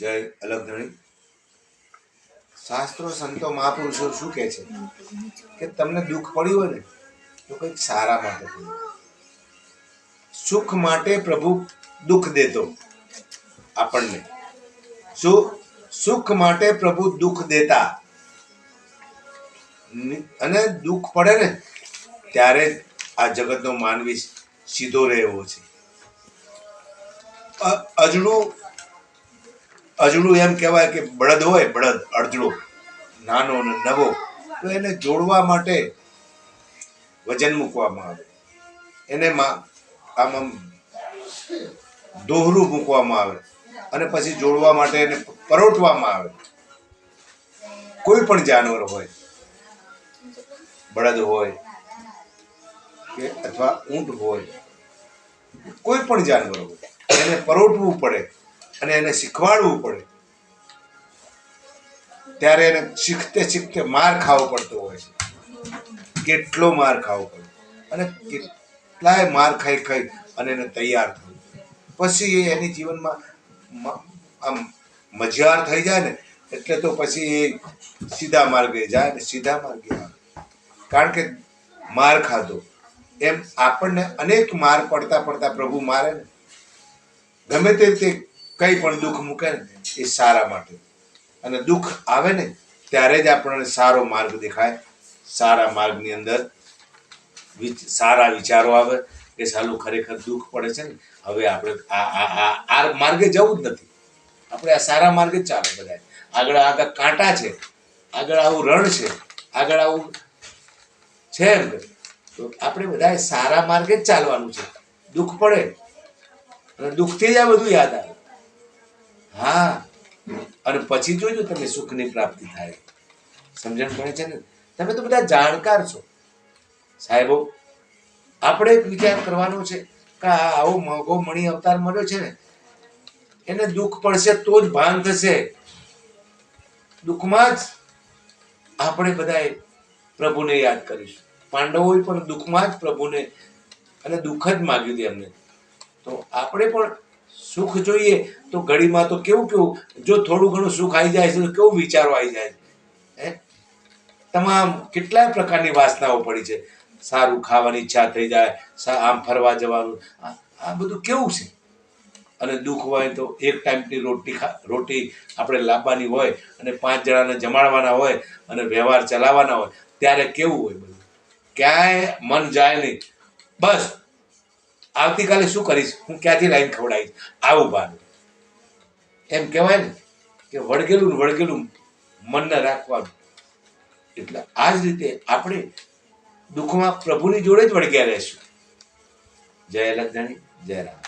જય અલગધણી. શાસ્ત્રો સંતો મહાપુરુષો શું કહે છે કે તમને દુઃખ પડ્યું હોય ને તો કંઈક સારા માટે પડ્યું. સુખ માટે પ્રભુ દુઃખ દેતો આપણને. સુખ માટે પ્રભુ દુઃખ દેતા અને દુઃખ પડે ને ત્યારે આ જગતનો માનવી સીધો રહેવો છે. અજડું એમ કહેવાય કે બળદ હોય, બળદ અડધડો નાનો અને નવો, તો એને જોડવા માટે વજન મૂકવામાં આવે, એને આમ દોહરું મૂકવામાં આવે અને પછી જોડવા માટે એને પરોટવામાં આવે. કોઈ પણ જાનવર હોય, બળદ હોય કે અથવા ઊંટ હોય, કોઈ પણ જાનવર હોય, એને પરોટવું પડે અને એને શીખવાડવું પડે. ત્યારે એને શીખતે શીખતે માર ખાવો પડતો હોય છે. કેટલો માર ખાવો પડે અને કેટલાય માર ખાઈ ખાઈ અને એને તૈયાર થવું. પછી એની જીવનમાં આમ મજિયાર થઈ જાય ને એટલે તો પછી એ સીધા માર્ગે જાય ને સીધા માર્ગે આવે. કારણ કે માર ખાધો. એમ આપણને અનેક માર પડતા પડતા પ્રભુ મારે ને, ગમે તે રીતે કંઈ પણ દુઃખ મૂકે ને એ સારા માટે. અને દુઃખ આવે ને ત્યારે જ આપણને સારો માર્ગ દેખાય. સારા માર્ગની અંદર સારા વિચારો આવે કે સાલું ખરેખર દુઃખ પડે છે ને, હવે આપણે આ માર્ગે જવું જ નથી, આપણે આ સારા માર્ગે જ ચાલે. બધા આગળ કાંટા છે, આગળ આવું રણ છે, આગળ આવું છે એમ તો આપણે બધા સારા માર્ગે જ ચાલવાનું છે. દુઃખ પડે અને દુઃખથી જ આ બધું યાદ આવે. હા, અને પછી જોજો તમે સુખની પ્રાપ્તિ થાય. સમજણ પડે છે ને? તમે તો બધા જાણકાર છો સાહેબો. આપણે એક વિચાર કરવાનો છે કે આવો મોંઘો મણી અવતાર મળ્યો છે ને, એને દુઃખ પડશે તો જ ભાન થશે. દુઃખમાં જ આપણે બધાએ પ્રભુને યાદ કરીશું. પાંડવોએ પણ દુઃખમાં જ પ્રભુને અને દુઃખ જ માગ્યું હતું એમને. તો આપણે પણ સુખ જોઈએ તો ઘડીમાં તો કેવું જો થોડું ઘણું સુખ આવી જાય છે તો કેવું વિચારો આવી જાય હે. તમામ કેટલાય પ્રકારની વાસનાઓ પડી છે. સારું ખાવાની ઈચ્છા થઈ જાય, આમ ફરવા જવાનું, આ બધું કેવું છે. અને દુઃખ હોય તો એક ટાઈમની રોટી આપણે લાવવાની હોય અને 5 જણાને જમાડવાના હોય અને વ્યવહાર ચલાવવાના હોય ત્યારે કેવું હોય બધું. ક્યાંય મન જાય નહીં. બસ આવતીકાલે શું કરીશ, હું ક્યાંથી લાઈન ખવડાવીશ, આવું ભાન. એમ કહેવાય ને કે વળગેલું મનને રાખવાનું. એટલે આ જ રીતે આપણે દુઃખમાં પ્રભુની જોડે જ વળગ્યા રહેશું. જય લક્ષણી, જય રામ.